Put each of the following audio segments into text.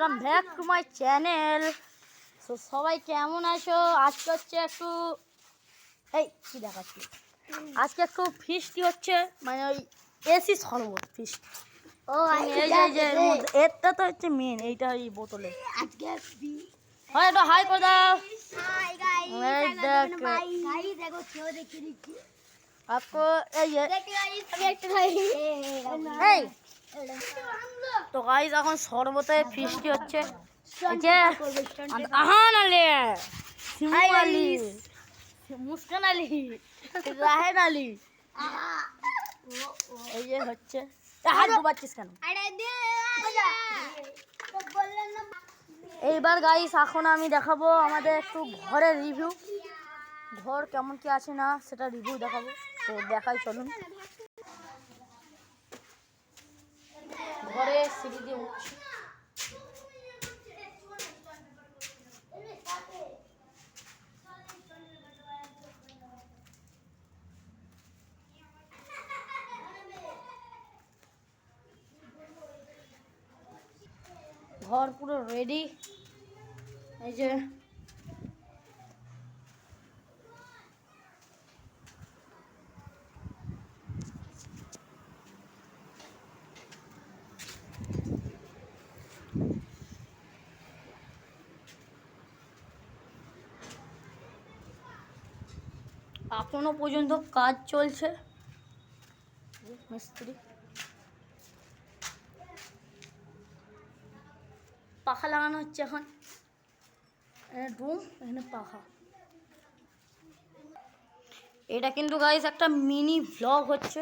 Welcome back to my channel. তো সবাই কেমন আছো? আজকে হচ্ছে একটু কি দেখাচ্ছি, আজকে একটু ফিস্টি হচ্ছে, মানে ওই এসি শরবত ফিস্টি। এটা তো হচ্ছে মেন, এইটা এই বোতলে আজকে হয় এটা হাই করে দাও। आपको তো গাইস এখন শরবতে ফিস্টি হচ্ছে। আহান আলী, শিমু আলী, মুস্কান আলী, রাহেন আলী, এই যে হচ্ছে। হাত ডুবাচ্ছিস কেন? এইবার গাইস এখন আমি দেখাবো আমাদের একটু ঘরের রিভিউ। ঘর কেমন কি আছে না সেটা রিভিউ দেখাবো, তো দেখাই চলুন। ঘরে সিঁড়ি দিয়ে উঠছি। ঘর পুরো রেডি, এই যে এখনো পর্যন্ত কাজ চলছে, মিস্ত্রি পাখা লাগানো হচ্ছে। এখন রুম, এখানে পাখা। এটা কিন্তু গাইস একটা মিনি ভ্লগ হচ্ছে।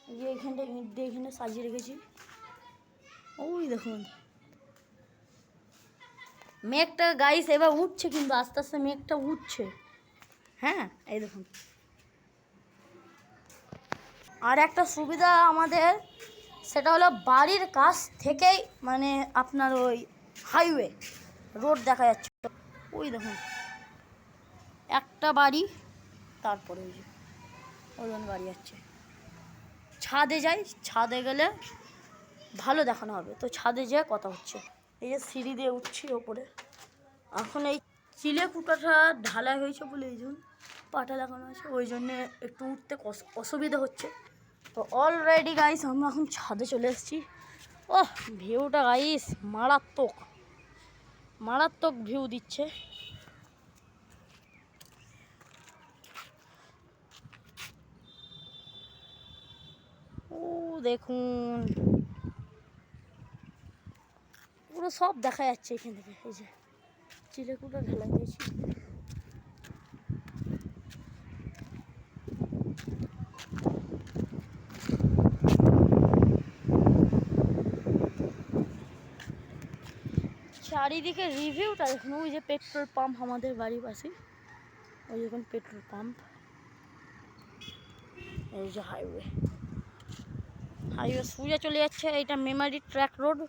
এই যে এখানটা ইট দিয়ে এখানে সাজিয়ে রেখেছি, ওই দেখুন মেঘটা গাইস এবার উঠছে, কিন্তু আস্তে আস্তে মেঘটা উঠছে। হ্যাঁ এই দেখুন। আর একটা সুবিধা আমাদের, সেটা হলো বাড়ির কাছ থেকেই মানে আপনার ওই হাইওয়ে রোড দেখা যাচ্ছে। ওই দেখুন একটা বাড়ি, তারপরে ওই যে ওজন বাড়ি যাচ্ছে। ছাদে যাই, ছাদে গেলে ভালো দেখানো হবে, তো ছাদে যেয়ে কথা হচ্ছে। এই যে সিঁড়ি দিয়ে উঠছি ওপরে। এখন এই চিলেকুটাটা ঢালাই হয়েছে বলে এই জন্য পাটা লাগানো আছে, ওই জন্যে একটু উঠতে অসুবিধা হচ্ছে। তো অলরেডি গাইস আমরা এখন ছাদে চলে এসেছি। ওহ ভিউটা গাইস মারাত্মক মারাত্মক ভিউ দিচ্ছে। ও দেখুন পুরো সব দেখা যাচ্ছে এখান থেকে। এই যে চিলেকুটা ঢালাই হয়েছে। চারিদিকে রিভিউটা দেখুন। ওই যে পেট্রোল পাম্প আমাদের বাড়ির পাশে, ওই দেখুন পেট্রোল পাম্প। এই যে হাইওয়ে সোজা চলে যাচ্ছে। এইটা মেমারি ট্র্যাক রোড,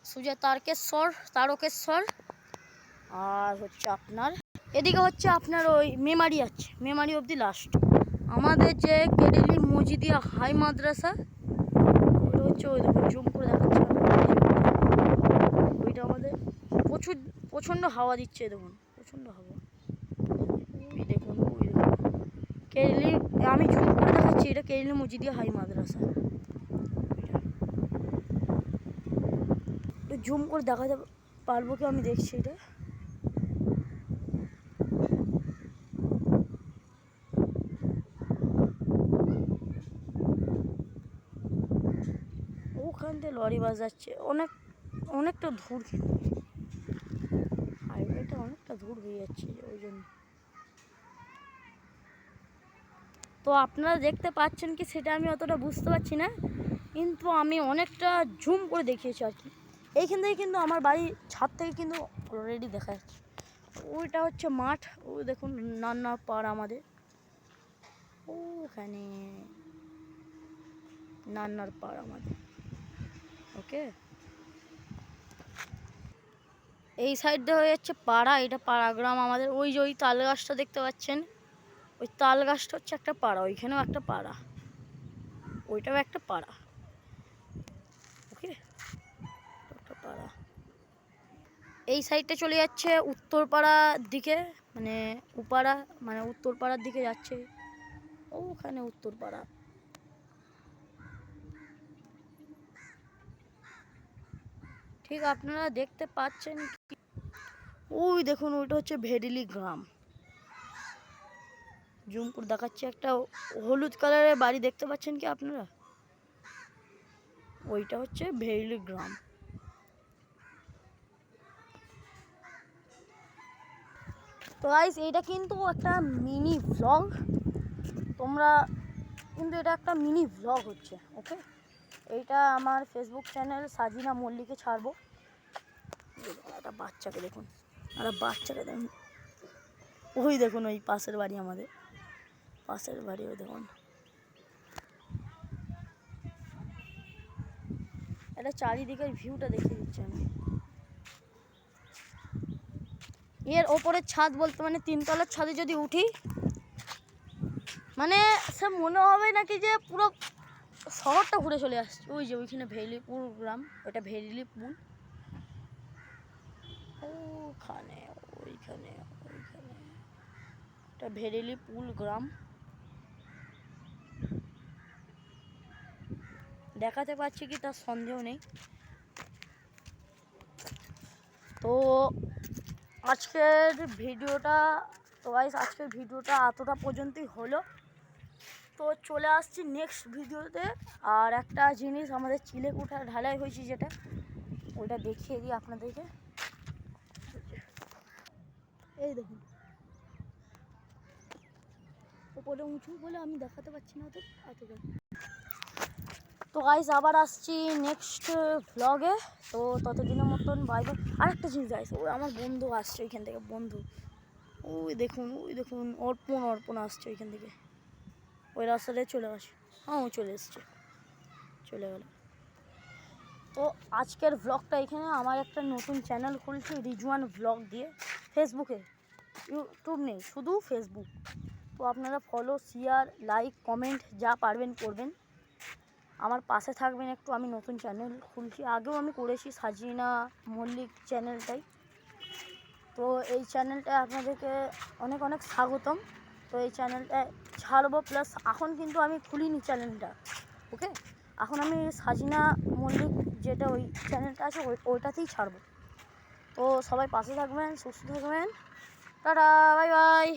সোজা তারকেশ্বর। আর হচ্ছে আপনার এদিকে হচ্ছে আপনার ওই মেমারি আছে, মেমারি অবধি লাস্ট। আমাদের যে কেডেলি মজিদিয়া হাই মাদ্রাসা, ওটা হচ্ছে ওই দেখুন জুম করে দেখাচ্ছে। ওইটা আমাদের প্রচণ্ড হাওয়া দিচ্ছে, দেখুন প্রচণ্ড হাওয়া। ওই দেখুন কেডেলি, আমি জুম করে দেখাচ্ছি, এটা কেডেলি মজিদিয়া হাই মাদ্রাসা। জুম করে দেখাতে পারবো কি আমি দেখছি। এটা ওখান থেকে লরি বাস যাচ্ছে, অনেকটা দূর, কিন্তু হাইওয়েটা অনেকটা দূর হয়ে যাচ্ছে ওই জন্য। তো আপনারা দেখতে পাচ্ছেন কি সেটা আমি অতটা বুঝতে পারছি না, কিন্তু আমি অনেকটা জুম করে দেখিয়েছি আর কি। এইখান থেকে কিন্তু আমার বাড়ির ছাদ থেকে কিন্তু অলরেডি দেখা যাচ্ছে। ওইটা হচ্ছে মাঠ, ওই দেখুন নান্নার পাড় আমাদের, ওখানে নান্নার পাড় আমাদের। ওকে, এই সাইডটা হয়ে যাচ্ছে পাড়া, এটা পাড়া গ্রাম আমাদের। ওই যে ওই তাল গাছটা দেখতে পাচ্ছেন, ওই তাল গাছটা হচ্ছে একটা পাড়া, ওইখানেও একটা পাড়া, ওইটাও একটা পাড়া। ওকে, একটা পাড়া। এই সাইডটা চলে যাচ্ছে উত্তরপাড়ার দিকে, মানে উপাড়া, মানে উত্তরপাড়ার দিকে যাচ্ছে। ওখানে উত্তরপাড়া। ঠিক আপনারা দেখতে পাচ্ছেন কি? ওই দেখুন, ওইটা হচ্ছে ভেরিলি গ্রাম। জুম করে দেখাচ্ছে, একটা হলুদ কালারের বাড়ি দেখতে পাচ্ছেন কি আপনারা? ওইটা হচ্ছে ভেরিলি গ্রাম। তো গাইস, এইটা কিন্তু একটা মিনি ভ্লগ, তোমরা কিন্তু এটা একটা মিনি ভ্লগ হচ্ছে, ওকে? এইটা আমার ফেসবুক চ্যানেল সাজিনা মল্লিকে ছাড়বো। একটা বাচ্চাকে দেখুন, একটা বাচ্চাকে দেখুন, ওই দেখুন, ওই পাশের বাড়ি, আমাদের পাশের বাড়ি, ওই দেখুন। এটা চারিদিকের ভিউটা দেখিয়ে দিচ্ছি আমি। এর ওপরের ছাদ বলতে মানে 3 তলার ছাদে যদি উঠি, মানে সে মনে হবে নাকি যে পুরো শহরটা ঘুরে চলে আসছে। ওই যে ওইখানে ভেরিলিপুর গ্রাম, ওটা ভেরিলিপুর, ওখানে ওইখানে ওইখানে এটা ভেরিলিপুর গ্রাম। দেখাতে পাচ্ছি কি তার সন্দেহ নেই। তো আজকের ভিডিওটা, তো গাইস আজকের ভিডিওটা এতটা পর্যন্তই হলো। তো চলে আসছি নেক্সট ভিডিওতে। আর একটা জিনিস, আমাদের চিলেকোঠা ঢালাই হয়েছে যেটা, ওইটা দেখিয়ে দিই আপনাদেরকে। এই দেখুন, ওপরে উঁচু বলে আমি দেখাতে পারছি না তো এতটা। তো গাইস আবার আসছি নেক্সট ভ্লগে। তো ততদিনের মতন বাই বাই। আর একটা জিনিস গাইস, ওই আমার বন্ধু আসছে ওইখান থেকে, বন্ধু, ওই দেখুন, ওই দেখুন, অর্পণ অর্পণ আসছে ওইখান থেকে, ওই রাস্তাটায় চলে আসে। হ্যাঁ, ও চলে এসছে, চলে গেল। তো আজকের ভ্লগটা এখানে। আমার একটা নতুন চ্যানেল খুলছি রিজওয়ান ভ্লগ দিয়ে, ফেসবুকে, ইউটিউব নেই, শুধু ফেসবুক। তো আপনারা ফলো, শেয়ার, লাইক, কমেন্ট যা পারবেন করবেন, আমার পাশে থাকবেন একটু। আমি নতুন চ্যানেল খুলছি, আগেও আমি করেছি সাজিনা মল্লিক চ্যানেলটাই। তো এই চ্যানেলটা আপনাদেরকে অনেক অনেক স্বাগতম। তো এই চ্যানেলটা ছাড়বো, প্লাস এখন কিন্তু আমি খুলিনি চ্যানেলটা, ওকে? এখন আমি সাজিনা মল্লিক যেটা ওই চ্যানেলটা আছে ওইটাতেই ছাড়বো। তো সবাই পাশে থাকবেন, সুস্থ থাকবেন, টাটা, বাই বাই।